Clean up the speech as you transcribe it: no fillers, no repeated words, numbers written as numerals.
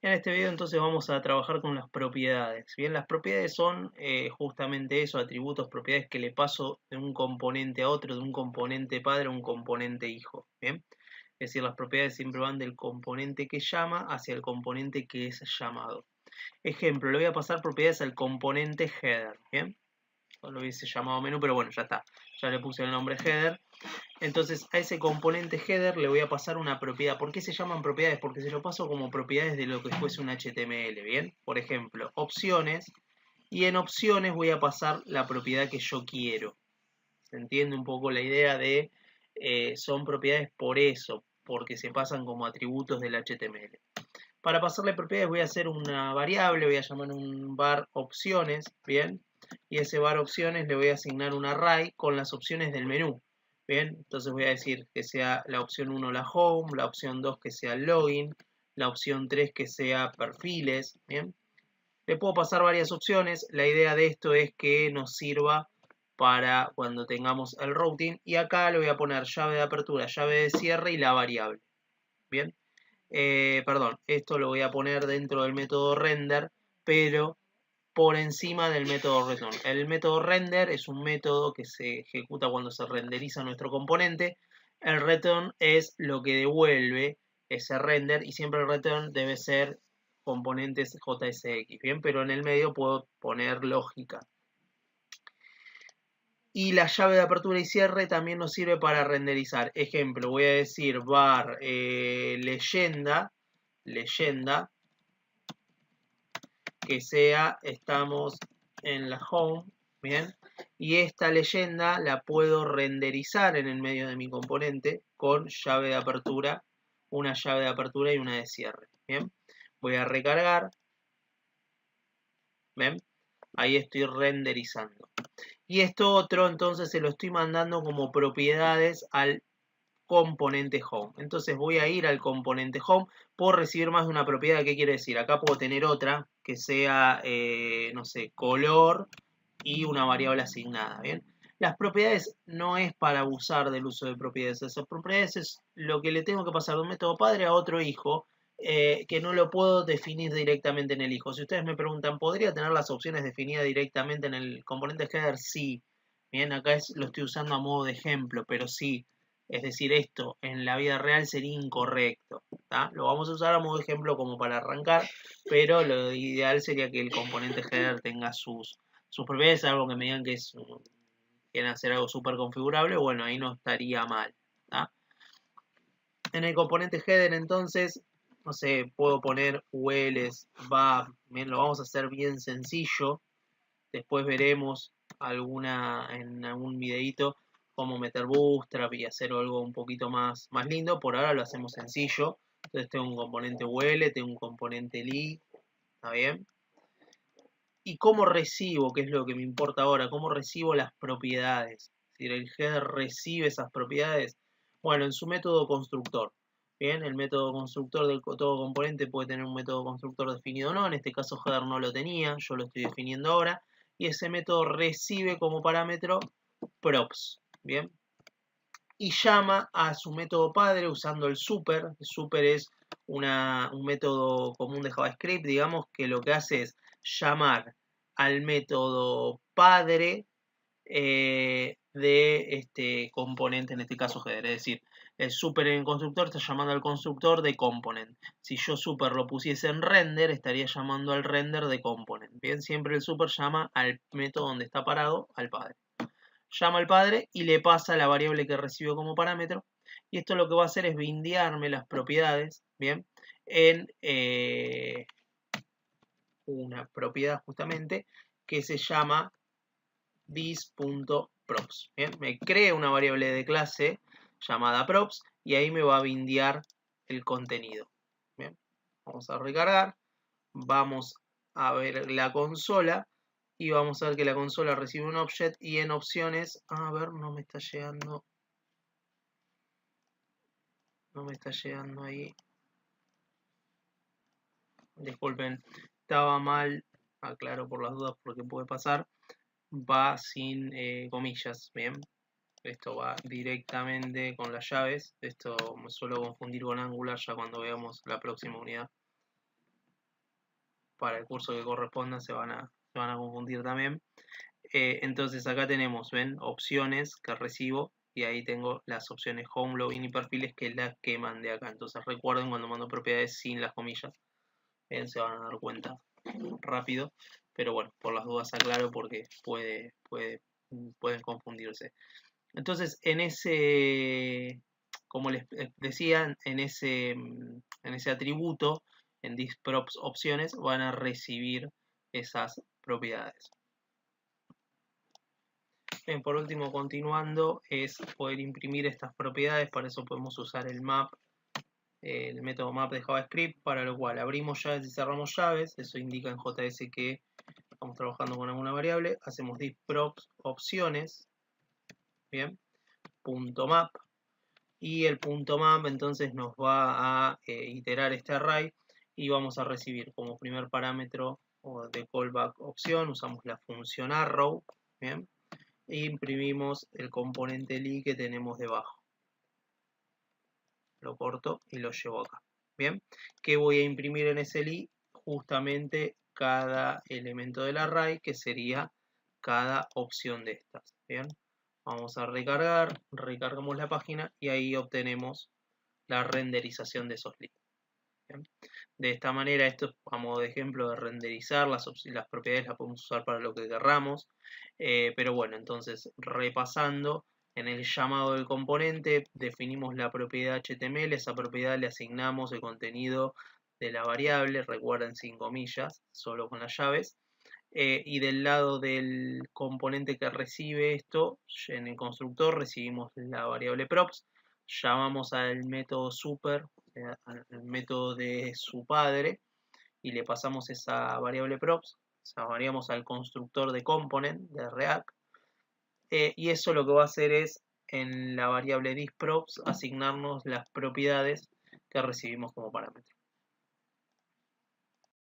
En este video entonces vamos a trabajar con las propiedades. Bien, las propiedades son justamente eso, atributos, propiedades que le paso de un componente a otro, de un componente padre a un componente hijo. Bien, es decir, las propiedades siempre van del componente que llama hacia el componente que es llamado. Ejemplo, le voy a pasar propiedades al componente header. Bien, no lo hubiese llamado menú, pero bueno, ya está. Ya le puse el nombre header. Entonces a ese componente header le voy a pasar una propiedad. ¿Por qué se llaman propiedades? Porque se lo paso como propiedades de lo que fuese un HTML, ¿bien? Por ejemplo, opciones, y en opciones voy a pasar la propiedad que yo quiero. ¿Se entiende un poco la idea de son propiedades por eso, porque se pasan como atributos del HTML? Para pasarle propiedades voy a hacer una variable, voy a llamar un var opciones, ¿bien? Y ese var opciones le voy a asignar un array con las opciones del menú. Bien, entonces voy a decir que sea la opción 1 la home, la opción 2 que sea login, la opción 3 que sea perfiles, bien. Le puedo pasar varias opciones, la idea de esto es que nos sirva para cuando tengamos el routing y acá le voy a poner llave de apertura, llave de cierre y la variable, bien. Perdón, esto lo voy a poner dentro del método render, pero por encima del método return. El método render es un método que se ejecuta cuando se renderiza nuestro componente. El return es lo que devuelve ese render y siempre el return debe ser componentes JSX, ¿bien? Pero en el medio puedo poner lógica. Y la llave de apertura y cierre también nos sirve para renderizar. Ejemplo, voy a decir var leyenda, que sea, estamos en la home, bien, y esta leyenda la puedo renderizar en el medio de mi componente con llave de apertura, una llave de apertura y una de cierre, bien. Voy a recargar, ven, ahí estoy renderizando. Y esto otro entonces se lo estoy mandando como propiedades al componente home. Entonces voy a ir al componente home, puedo recibir más de una propiedad. ¿Qué quiere decir? Acá puedo tener otra que sea, no sé, color y una variable asignada, ¿bien? Las propiedades no es para abusar del uso de propiedades. Esas propiedades es lo que le tengo que pasar de un método padre a otro hijo, que no lo puedo definir directamente en el hijo. Si ustedes me preguntan, ¿podría tener las opciones definidas directamente en el componente header? Sí. Bien, acá lo estoy usando a modo de ejemplo, pero sí. Es decir, esto en la vida real sería incorrecto. ¿Tá? Lo vamos a usar a modo de ejemplo como para arrancar, pero lo ideal sería que el componente header tenga sus propiedades, algo que me digan que quieren hacer algo súper configurable, bueno, ahí no estaría mal. ¿Tá? En el componente header entonces, no sé, puedo poner ULs, va, bien, lo vamos a hacer bien sencillo. Después veremos en algún videito cómo meter bootstrap y hacer algo un poquito más lindo. Por ahora lo hacemos sencillo. Entonces tengo un componente UL, tengo un componente li, ¿está bien? ¿Y cómo recibo? ¿Qué es lo que me importa ahora? ¿Cómo recibo las propiedades? Si el header recibe esas propiedades, bueno, en su método constructor. Bien, el método constructor del todo componente puede tener un método constructor definido o no. En este caso header no lo tenía, yo lo estoy definiendo ahora. Y ese método recibe como parámetro props. Bien, y llama a su método padre usando el super. El super es un método común de JavaScript, digamos, que lo que hace es llamar al método padre de este componente, en este caso header. Es decir, el super en el constructor está llamando al constructor de component. Si yo super lo pusiese en render, estaría llamando al render de component. Bien, siempre el super llama al método donde está parado, al padre. Llama al padre y le pasa la variable que recibió como parámetro. Y esto lo que va a hacer es bindearme las propiedades, ¿bien? En una propiedad justamente que se llama this.props. ¿Bien? Me crea una variable de clase llamada props y ahí me va a bindear el contenido. ¿Bien? Vamos a recargar, vamos a ver la consola y vamos a ver que la consola recibe un object y en opciones, a ver, no me está llegando ahí, disculpen, estaba mal, aclaro por las dudas porque puede pasar, va sin comillas, bien, esto va directamente con las llaves, esto me suelo confundir con Angular ya cuando veamos la próxima unidad. para el curso que corresponda se van a confundir también. Entonces acá tenemos, ven, opciones que recibo y ahí tengo las opciones home, login y perfiles que las que mandé acá. Entonces recuerden cuando mando propiedades sin las comillas. Bien, se van a dar cuenta rápido, pero bueno, por las dudas aclaro porque pueden confundirse. Entonces en ese, como les decía, en ese atributo, en thisprops opciones, van a recibir esas propiedades. Bien, por último, continuando, es poder imprimir estas propiedades. Para eso podemos usar el map, el método map de JavaScript, para lo cual abrimos llaves y cerramos llaves. Eso indica en JS que estamos trabajando con alguna variable. Hacemos thisprops opciones, bien, punto .map, y el punto .map entonces nos va a iterar este array y vamos a recibir como primer parámetro de callback opción, usamos la función arrow, bien, e imprimimos el componente li que tenemos debajo. Lo corto y lo llevo acá. Bien, ¿qué voy a imprimir en ese li? Justamente cada elemento del array, que sería cada opción de estas. Bien, vamos a recargar, recargamos la página y ahí obtenemos la renderización de esos li. Bien. De esta manera, esto es a modo de ejemplo de renderizar, las propiedades las podemos usar para lo que querramos, pero bueno, entonces repasando, en el llamado del componente definimos la propiedad HTML, esa propiedad le asignamos el contenido de la variable, recuerden sin comillas, solo con las llaves, y del lado del componente que recibe esto, en el constructor recibimos la variable props, llamamos al método super, al método de su padre, y le pasamos esa variable props, variamos al constructor de component de React, y eso lo que va a hacer es en la variable thisprops asignarnos las propiedades que recibimos como parámetro.